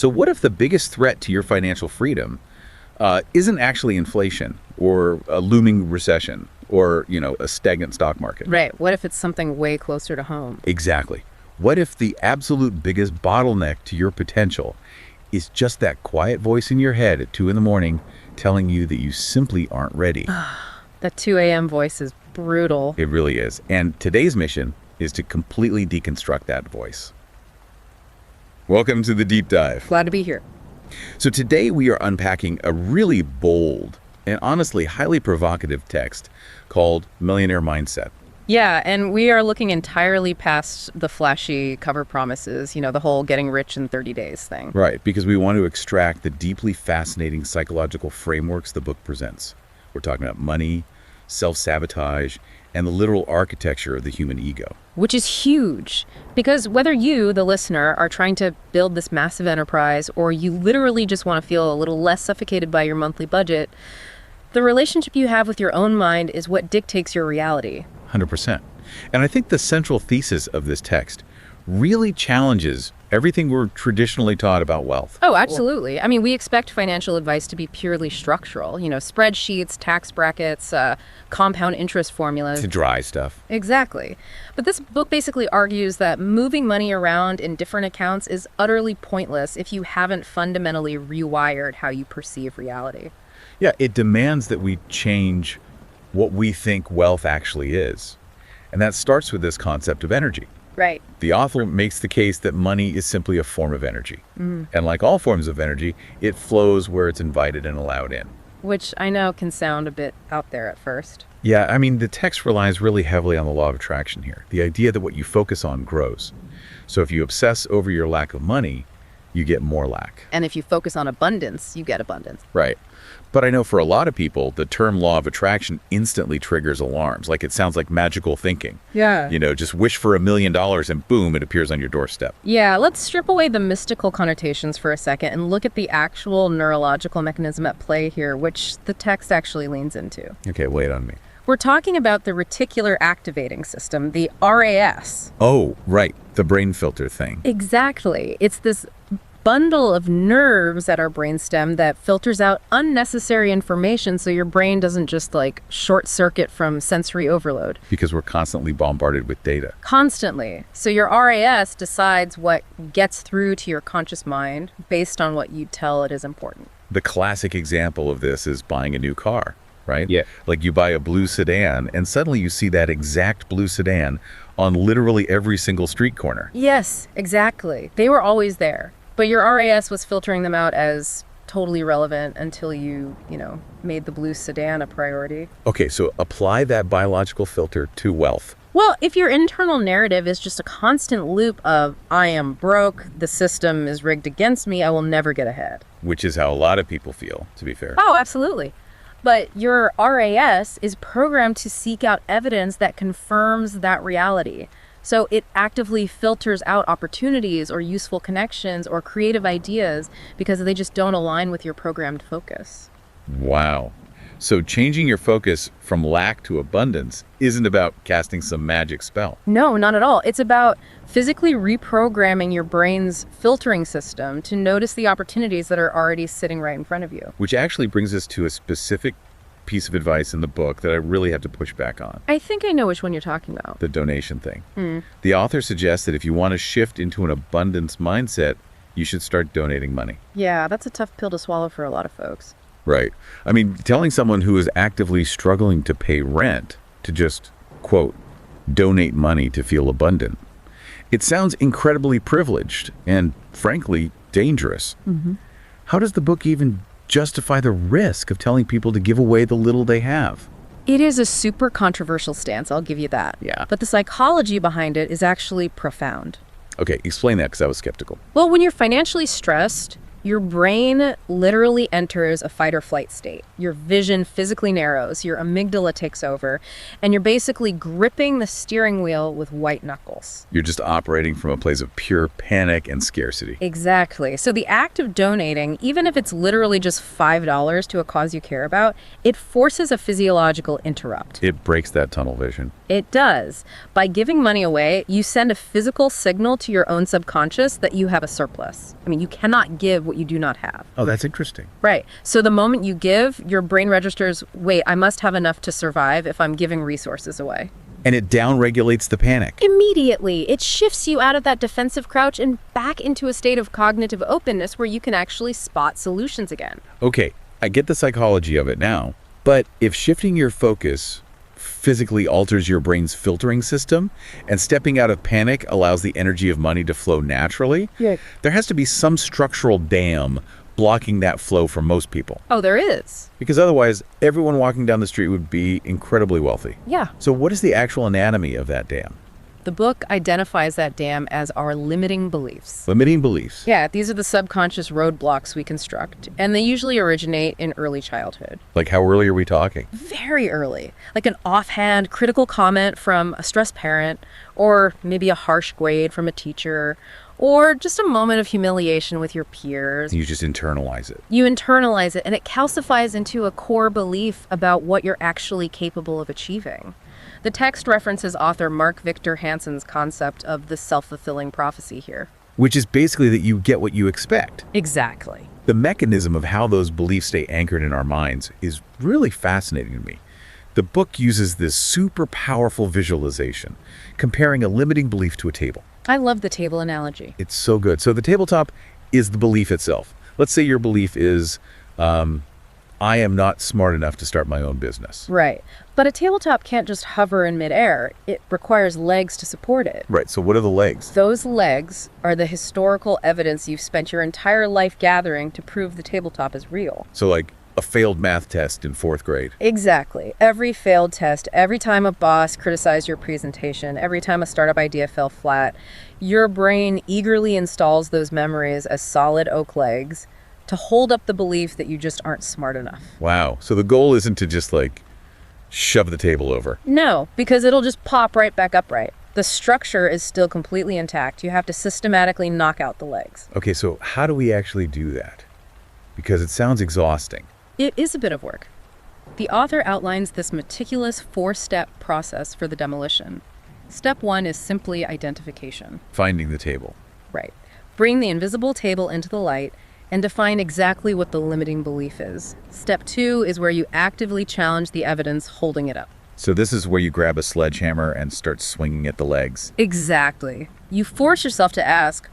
So what if the biggest threat to your financial freedom isn't actually inflation or a looming recession or, a stagnant stock market? Right. What if it's something way closer to home? Exactly. What if the absolute biggest bottleneck to your potential is just that quiet voice in your head at 2 in the morning telling you that you simply aren't ready? That 2 a.m. voice is brutal. It really is. And today's mission is to completely deconstruct that voice. Welcome to the deep dive. Glad to be here. So today we are unpacking a really bold and honestly highly provocative text called Millionaire Mindset. Yeah, and we are looking entirely past the flashy cover promises, the whole getting rich in 30 days thing. Right, because we want to extract the deeply fascinating psychological frameworks the book presents. We're talking about money, self-sabotage, and the literal architecture of the human ego. Which is huge, because whether you, the listener, are trying to build this massive enterprise or you literally just want to feel a little less suffocated by your monthly budget, the relationship you have with your own mind is what dictates your reality. 100%. And I think the central thesis of this text really challenges everything we're traditionally taught about wealth. Oh, absolutely. I mean, we expect financial advice to be purely structural, spreadsheets, tax brackets, compound interest formulas. To dry stuff. Exactly. But this book basically argues that moving money around in different accounts is utterly pointless if you haven't fundamentally rewired how you perceive reality. Yeah, it demands that we change what we think wealth actually is. And that starts with this concept of energy. Right. The author makes the case that money is simply a form of energy. And like all forms of energy, it flows where it's invited and allowed in. Which I know can sound a bit out there at first. Yeah, I mean, the text relies really heavily on the law of attraction here. The idea that what you focus on grows. So if you obsess over your lack of money, you get more lack. And if you focus on abundance, you get abundance. Right. But I know for a lot of people, the term law of attraction instantly triggers alarms. Like it sounds like magical thinking. Yeah. Just wish for $1 million and boom, it appears on your doorstep. Yeah, let's strip away the mystical connotations for a second and look at the actual neurological mechanism at play here, which the text actually leans into. Okay, wait on me. We're talking about the reticular activating system, the RAS. Oh, right. The brain filter thing. Exactly. It's this bundle of nerves at our brainstem that filters out unnecessary information so your brain doesn't just short circuit from sensory overload. Because we're constantly bombarded with data. Constantly. So your RAS decides what gets through to your conscious mind based on what you tell it is important. The classic example of this is buying a new car, right? Yeah. Like you buy a blue sedan and suddenly you see that exact blue sedan on literally every single street corner. Yes, exactly. They were always there. But your RAS was filtering them out as totally relevant until you, made the blue sedan a priority. Okay, so apply that biological filter to wealth. Well, if your internal narrative is just a constant loop of, I am broke, the system is rigged against me, I will never get ahead. Which is how a lot of people feel, to be fair. Oh, absolutely. But your RAS is programmed to seek out evidence that confirms that reality. So it actively filters out opportunities or useful connections or creative ideas because they just don't align with your programmed focus. Wow. So changing your focus from lack to abundance isn't about casting some magic spell. No, not at all. It's about physically reprogramming your brain's filtering system to notice the opportunities that are already sitting right in front of you. Which actually brings us to a specific piece of advice in the book that I really have to push back on. I think I know which one you're talking about. The donation thing. The author suggests that if you want to shift into an abundance mindset, you should start donating money. Yeah, that's a tough pill to swallow for a lot of folks. Right. I mean, telling someone who is actively struggling to pay rent to just, quote, donate money to feel abundant. It sounds incredibly privileged and, frankly, dangerous. How does the book even justify the risk of telling people to give away the little they have? It is a super controversial stance, I'll give you that. Yeah. But the psychology behind it is actually profound. Okay, explain that because I was skeptical. Well, when you're financially stressed, Your brain literally enters a fight or flight state. Your vision physically narrows, your amygdala takes over, and you're basically gripping the steering wheel with white knuckles. You're just operating from a place of pure panic and scarcity. Exactly. So the act of donating, even if it's literally just $5 to a cause you care about, it forces a physiological interrupt. It breaks that tunnel vision. It does. By giving money away, you send a physical signal to your own subconscious that you have a surplus. I mean, you cannot give what you do not have. Oh, that's interesting. Right. So the moment you give, your brain registers, wait, I must have enough to survive if I'm giving resources away. And it downregulates the panic. Immediately, it shifts you out of that defensive crouch and back into a state of cognitive openness where you can actually spot solutions again. Okay, I get the psychology of it now, but if shifting your focus physically alters your brain's filtering system and stepping out of panic allows the energy of money to flow naturally, there has to be some structural dam blocking that flow for most people. Oh, there is. Because otherwise, everyone walking down the street would be incredibly wealthy. Yeah. So what is the actual anatomy of that dam? The book identifies that dam as our limiting beliefs. Limiting beliefs. Yeah, these are the subconscious roadblocks we construct, and they usually originate in early childhood. Like how early are we talking? Very early. Like an offhand, critical comment from a stressed parent, or maybe a harsh grade from a teacher, or just a moment of humiliation with your peers. You just internalize it. You internalize it, and it calcifies into a core belief about what you're actually capable of achieving. The text references author Mark Victor Hansen's concept of the self-fulfilling prophecy here. Which is basically that you get what you expect. Exactly. The mechanism of how those beliefs stay anchored in our minds is really fascinating to me. The book uses this super powerful visualization, comparing a limiting belief to a table. I love the table analogy. It's so good. So the tabletop is the belief itself. Let's say your belief is, I am not smart enough to start my own business. Right. But a tabletop can't just hover in midair. It requires legs to support it. Right. So what are the legs? Those legs are the historical evidence you've spent your entire life gathering to prove the tabletop is real. So like a failed math test in 4th grade. Exactly. Every failed test, every time a boss criticized your presentation, every time a startup idea fell flat, your brain eagerly installs those memories as solid oak legs to hold up the belief that you just aren't smart enough. Wow. So the goal isn't to just like shove the table over. No, because it'll just pop right back upright. The structure is still completely intact. You have to systematically knock out the legs. Okay, so how do we actually do that? Because it sounds exhausting. It is a bit of work. The author outlines this meticulous 4-step process for the demolition. Step 1 is simply identification. Finding the table. Right. Bring the invisible table into the light and define exactly what the limiting belief is. Step 2 is where you actively challenge the evidence holding it up. So this is where you grab a sledgehammer and start swinging at the legs. Exactly. You force yourself to ask,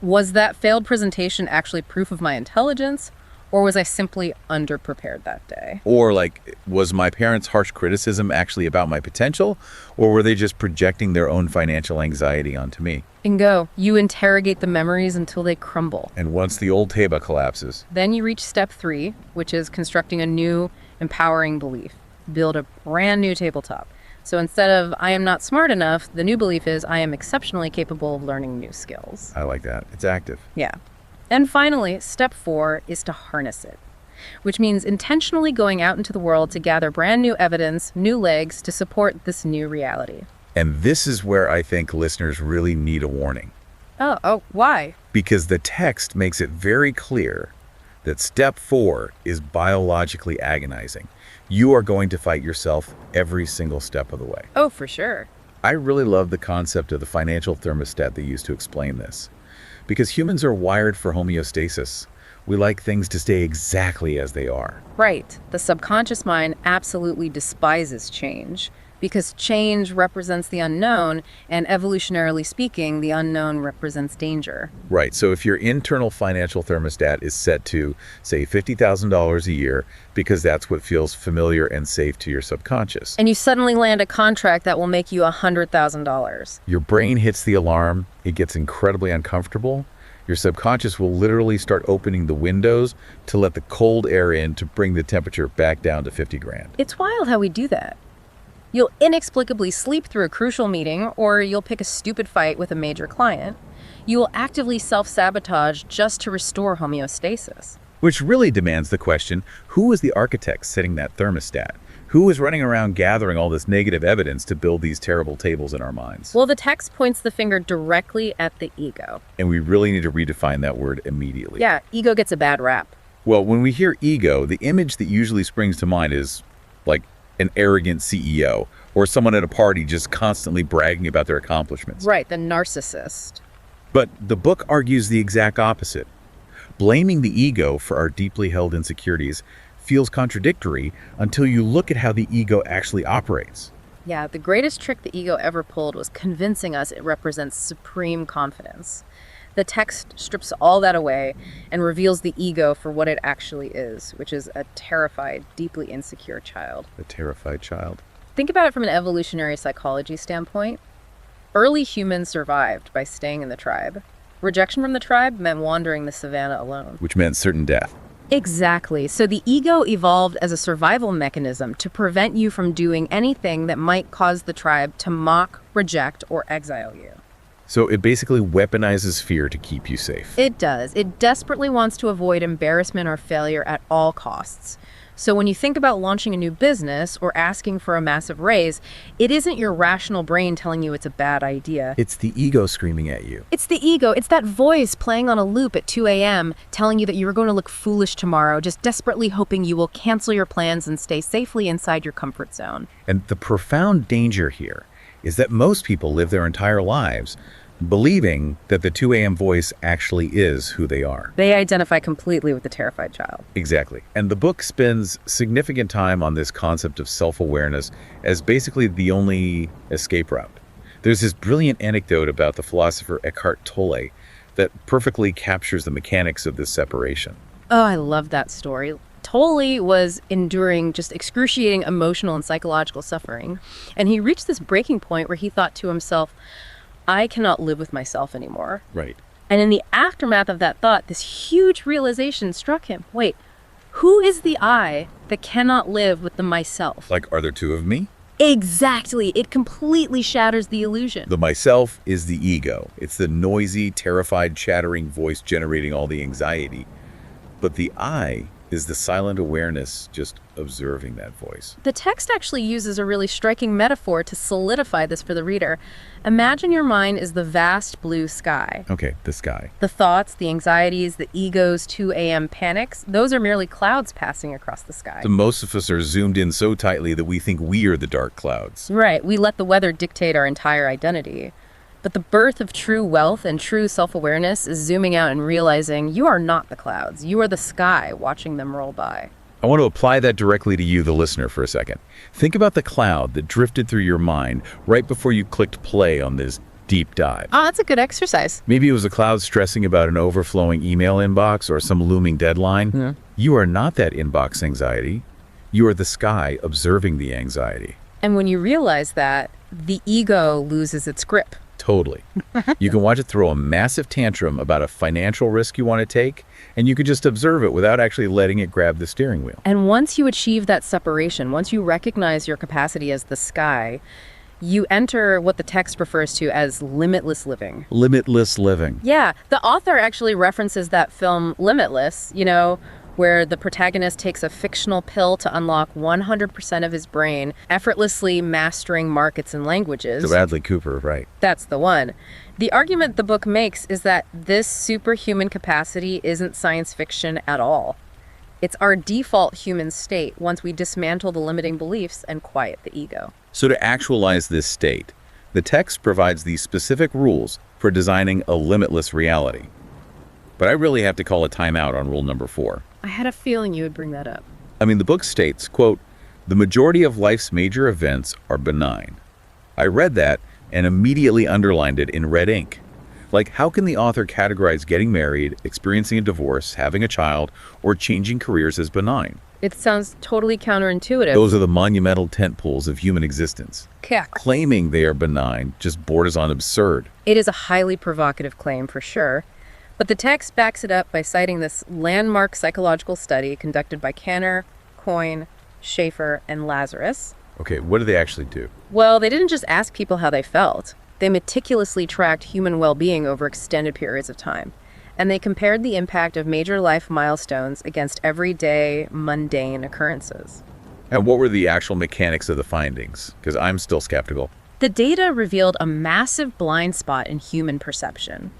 was that failed presentation actually proof of my intelligence, or was I simply underprepared that day? Or like, was my parents' harsh criticism actually about my potential, or were they just projecting their own financial anxiety onto me? And go. You interrogate the memories until they crumble. And once the old table collapses, Then you reach step 3, which is constructing a new, empowering belief. Build a brand new tabletop. So instead of, I am not smart enough, the new belief is, I am exceptionally capable of learning new skills. I like that. It's active. Yeah. And finally, step 4 is to harness it, which means intentionally going out into the world to gather brand new evidence, new legs to support this new reality. And this is where I think listeners really need a warning. Oh, why? Because the text makes it very clear that step 4 is biologically agonizing. You are going to fight yourself every single step of the way. Oh, for sure. I really love the concept of the financial thermostat they use to explain this. Because humans are wired for homeostasis. We like things to stay exactly as they are. Right. The subconscious mind absolutely despises change because change represents the unknown, and evolutionarily speaking, the unknown represents danger. Right, so if your internal financial thermostat is set to, say, $50,000 a year, because that's what feels familiar and safe to your subconscious, And you suddenly land a contract that will make you $100,000. your brain hits the alarm, it gets incredibly uncomfortable. Your subconscious will literally start opening the windows to let the cold air in to bring the temperature back down to 50 grand. It's wild how we do that. You'll inexplicably sleep through a crucial meeting, or you'll pick a stupid fight with a major client. You will actively self-sabotage just to restore homeostasis. Which really demands the question, who was the architect setting that thermostat? Who was running around gathering all this negative evidence to build these terrible tables in our minds? Well, the text points the finger directly at the ego. And we really need to redefine that word immediately. Yeah, ego gets a bad rap. Well, when we hear ego, the image that usually springs to mind is like an arrogant CEO or someone at a party just constantly bragging about their accomplishments. Right, the narcissist. But the book argues the exact opposite. Blaming the ego for our deeply held insecurities feels contradictory until you look at how the ego actually operates. Yeah, the greatest trick the ego ever pulled was convincing us it represents supreme confidence. The text strips all that away and reveals the ego for what it actually is, which is a terrified, deeply insecure child. A terrified child. Think about it from an evolutionary psychology standpoint. Early humans survived by staying in the tribe. Rejection from the tribe meant wandering the savannah alone. Which meant certain death. Exactly. So the ego evolved as a survival mechanism to prevent you from doing anything that might cause the tribe to mock, reject, or exile you. So it basically weaponizes fear to keep you safe. It does. It desperately wants to avoid embarrassment or failure at all costs. So when you think about launching a new business or asking for a massive raise, it isn't your rational brain telling you it's a bad idea. It's the ego screaming at you. It's the ego. It's that voice playing on a loop at 2 a.m. telling you that you're going to look foolish tomorrow, just desperately hoping you will cancel your plans and stay safely inside your comfort zone. And the profound danger here is that most people live their entire lives believing that the 2 a.m. voice actually is who they are. They identify completely with the terrified child. Exactly. And the book spends significant time on this concept of self-awareness as basically the only escape route. There's this brilliant anecdote about the philosopher Eckhart Tolle that perfectly captures the mechanics of this separation. Oh, I love that story. Tolle was enduring just excruciating emotional and psychological suffering, and he reached this breaking point where he thought to himself, I cannot live with myself anymore. Right. And in the aftermath of that thought, this huge realization struck him. Wait, who is the I that cannot live with the myself? Like, are there two of me? Exactly. It completely shatters the illusion. The myself is the ego. It's the noisy, terrified, chattering voice generating all the anxiety. But the I is the silent awareness just observing that voice. The text actually uses a really striking metaphor to solidify this for the reader. Imagine your mind is the vast blue sky. Okay, the sky. The thoughts, the anxieties, the ego's 2 a.m. panics, those are merely clouds passing across the sky. So most of us are zoomed in so tightly that we think we are the dark clouds. Right, we let the weather dictate our entire identity. But the birth of true wealth and true self-awareness is zooming out and realizing you are not the clouds. You are the sky watching them roll by. I want to apply that directly to you, the listener, for a second. Think about the cloud that drifted through your mind right before you clicked play on this deep dive. Oh, that's a good exercise. Maybe it was a cloud stressing about an overflowing email inbox or some looming deadline. Yeah. You are not that inbox anxiety. You are the sky observing the anxiety. And when you realize that, the ego loses its grip. Totally. You can watch it throw a massive tantrum about a financial risk you want to take, and you can just observe it without actually letting it grab the steering wheel. And once you achieve that separation, once you recognize your capacity as the sky, you enter what the text refers to as limitless living. Limitless living. Yeah, the author actually references that film Limitless, where the protagonist takes a fictional pill to unlock 100% of his brain, effortlessly mastering markets and languages. So Bradley Cooper, right. That's the one. The argument the book makes is that this superhuman capacity isn't science fiction at all. It's our default human state once we dismantle the limiting beliefs and quiet the ego. So to actualize this state, the text provides these specific rules for designing a limitless reality. But I really have to call a timeout on rule number 4. I had a feeling you would bring that up. The book states, quote, "The majority of life's major events are benign." I read that and immediately underlined it in red ink. Like, how can the author categorize getting married, experiencing a divorce, having a child, or changing careers as benign? It sounds totally counterintuitive. Those are the monumental tentpoles of human existence. Claiming they are benign just borders on absurd. It is a highly provocative claim for sure. But the text backs it up by citing this landmark psychological study conducted by Kanner, Coyne, Schaefer, and Lazarus. Okay, what do they actually do? Well, they didn't just ask people how they felt. They meticulously tracked human well-being over extended periods of time. And they compared the impact of major life milestones against everyday, mundane occurrences. And what were the actual mechanics of the findings? Because I'm still skeptical. The data revealed a massive blind spot in human perception.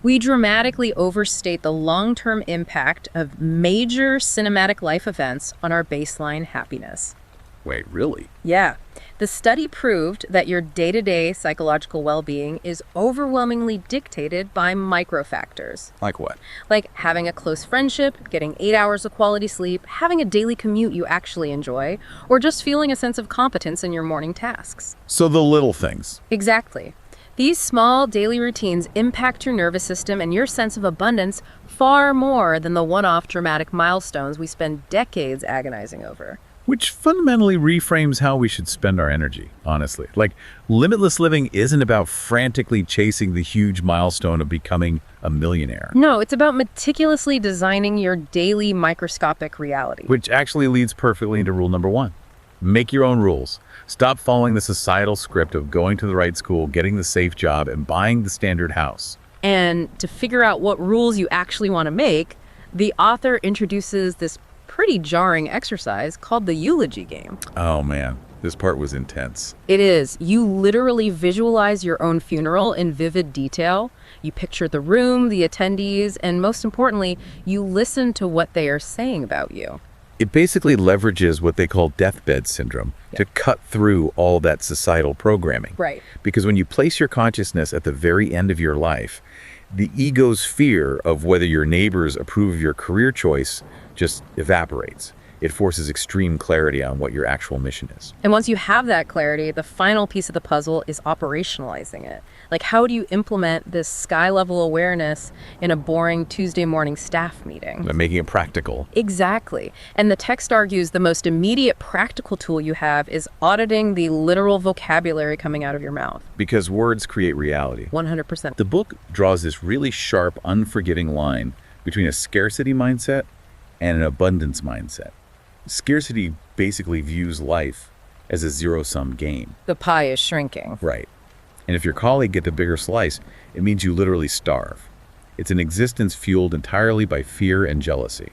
We dramatically overstate the long-term impact of major cinematic life events on our baseline happiness. Wait, really? Yeah. The study proved that your day-to-day psychological well-being is overwhelmingly dictated by microfactors. Like what? Like having a close friendship, getting 8 hours of quality sleep, having a daily commute you actually enjoy, or just feeling a sense of competence in your morning tasks. So the little things. Exactly. These small daily routines impact your nervous system and your sense of abundance far more than the one-off dramatic milestones we spend decades agonizing over. Which fundamentally reframes how we should spend our energy, honestly. Like, limitless living isn't about frantically chasing the huge milestone of becoming a millionaire. No, it's about meticulously designing your daily microscopic reality. Which actually leads perfectly into rule number 1. Make your own rules. Stop following the societal script of going to the right school, getting the safe job, and buying the standard house. And to figure out what rules you actually want to make, the author introduces this pretty jarring exercise called the eulogy game. Oh man, this part was intense. It is. You literally visualize your own funeral in vivid detail. You picture the room, the attendees, and most importantly, you listen to what they are saying about you. It basically leverages what they call deathbed syndrome to cut through all that societal programming. Right. Because when you place your consciousness at the very end of your life, the ego's fear of whether your neighbors approve of your career choice just evaporates. It forces extreme clarity on what your actual mission is. And once you have that clarity, the final piece of the puzzle is operationalizing it. Like, how do you implement this sky-level awareness in a boring Tuesday morning staff meeting? By making it practical. Exactly. And the text argues the most immediate practical tool you have is auditing the literal vocabulary coming out of your mouth. Because words create reality. 100%. The book draws this really sharp, unforgiving line between a scarcity mindset and an abundance mindset. Scarcity basically views life as a zero-sum game. The pie is shrinking. Right. And if your colleague gets a bigger slice, it means you literally starve. It's an existence fueled entirely by fear and jealousy.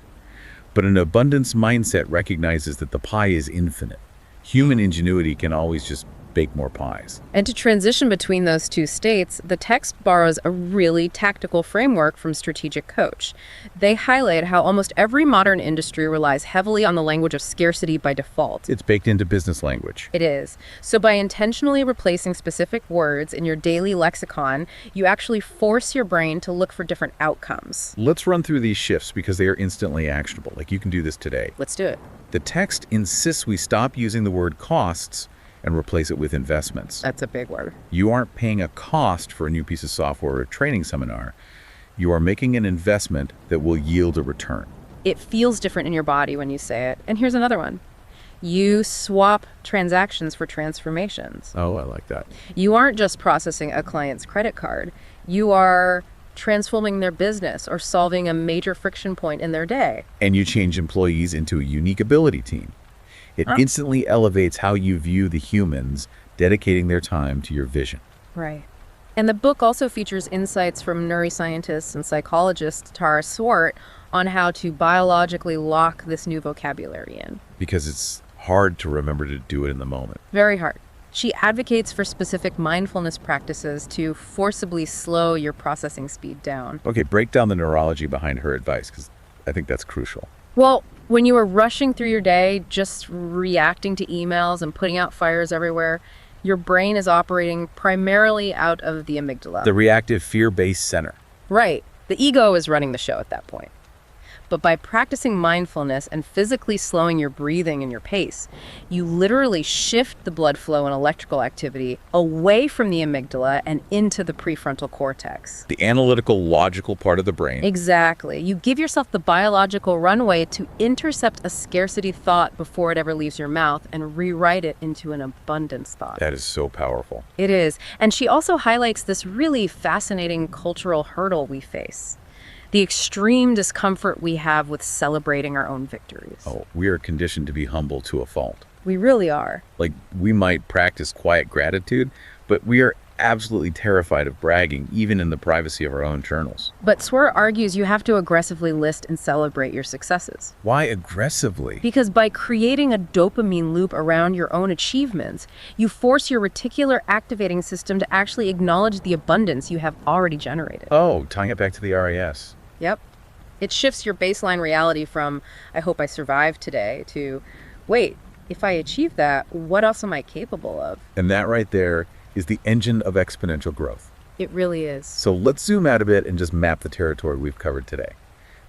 But an abundance mindset recognizes that the pie is infinite. Human ingenuity can always just bake more pies. And to transition between those two states, the text borrows a really tactical framework from Strategic Coach. They highlight how almost every modern industry relies heavily on the language of scarcity by default. It's baked into business language. It is. So by intentionally replacing specific words in your daily lexicon, you actually force your brain to look for different outcomes. Let's run through these shifts because they are instantly actionable. Like, you can do this today. Let's do it. The text insists we stop using the word costs and replace it with investments. That's a big word. You aren't paying a cost for a new piece of software or a training seminar. You are making an investment that will yield a return. It feels different in your body when you say it. And here's another one. You swap transactions for transformations. Oh, I like that. You aren't just processing a client's credit card. You are transforming their business or solving a major friction point in their day. And you change employees into a unique ability team. It instantly elevates how you view the humans dedicating their time to your vision. Right. And the book also features insights from neuroscientists and psychologist Tara Swart on how to biologically lock this new vocabulary in. Because it's hard to remember to do it in the moment. Very hard. She advocates for specific mindfulness practices to forcibly slow your processing speed down. Okay, break down the neurology behind her advice, because I think that's crucial. Well, when you are rushing through your day, just reacting to emails and putting out fires everywhere, your brain is operating primarily out of the amygdala. The reactive fear-based center. Right. The ego is running the show at that point. But by practicing mindfulness and physically slowing your breathing and your pace, you literally shift the blood flow and electrical activity away from the amygdala and into the prefrontal cortex. The analytical, logical part of the brain. Exactly. You give yourself the biological runway to intercept a scarcity thought before it ever leaves your mouth and rewrite it into an abundance thought. That is so powerful. It is. And she also highlights this really fascinating cultural hurdle we face. The extreme discomfort we have with celebrating our own victories. Oh, we are conditioned to be humble to a fault. We really are. Like, we might practice quiet gratitude, but we are absolutely terrified of bragging, even in the privacy of our own journals. But Swer argues you have to aggressively list and celebrate your successes. Why aggressively? Because by creating a dopamine loop around your own achievements, you force your reticular activating system to actually acknowledge the abundance you have already generated. Oh, tying it back to the RAS. Yep. It shifts your baseline reality from, I hope I survive today, to, wait, if I achieve that, what else am I capable of? And that right there is the engine of exponential growth. It really is. So let's zoom out a bit and just map the territory we've covered today,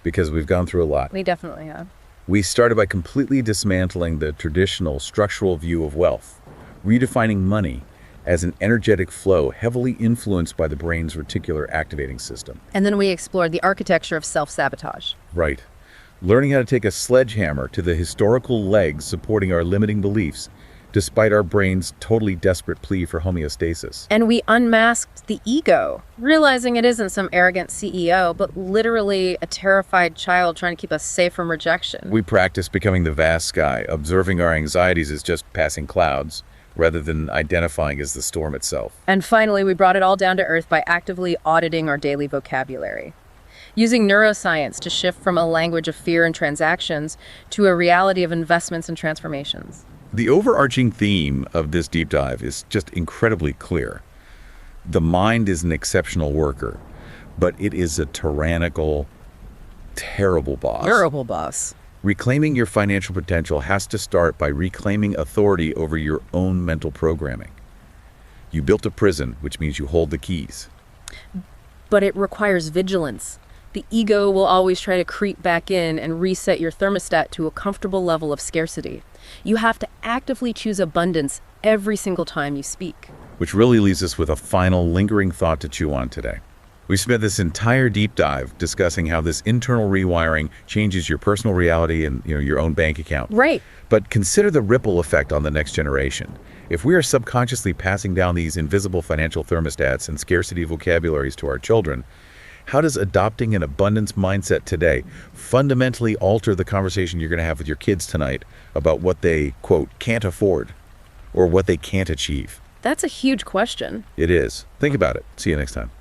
because we've gone through a lot. We definitely have. We started by completely dismantling the traditional structural view of wealth, redefining money as an energetic flow heavily influenced by the brain's reticular activating system. And then we explored the architecture of self-sabotage. Right. Learning how to take a sledgehammer to the historical legs supporting our limiting beliefs, despite our brain's totally desperate plea for homeostasis. And we unmasked the ego, realizing it isn't some arrogant CEO, but literally a terrified child trying to keep us safe from rejection. We practiced becoming the vast sky, observing our anxieties as just passing clouds, rather than identifying as the storm itself. And finally, we brought it all down to earth by actively auditing our daily vocabulary, using neuroscience to shift from a language of fear and transactions to a reality of investments and transformations. The overarching theme of this deep dive is just incredibly clear. The mind is an exceptional worker, but it is a tyrannical, terrible boss. Terrible boss. Reclaiming your financial potential has to start by reclaiming authority over your own mental programming. You built a prison, which means you hold the keys. But it requires vigilance. The ego will always try to creep back in and reset your thermostat to a comfortable level of scarcity. You have to actively choose abundance every single time you speak. Which really leaves us with a final lingering thought to chew on today. We spent this entire deep dive discussing how this internal rewiring changes your personal reality and your own bank account. Right. But consider the ripple effect on the next generation. If we are subconsciously passing down these invisible financial thermostats and scarcity vocabularies to our children, how does adopting an abundance mindset today fundamentally alter the conversation you're going to have with your kids tonight about what they, quote, can't afford or what they can't achieve? That's a huge question. It is. Think about it. See you next time.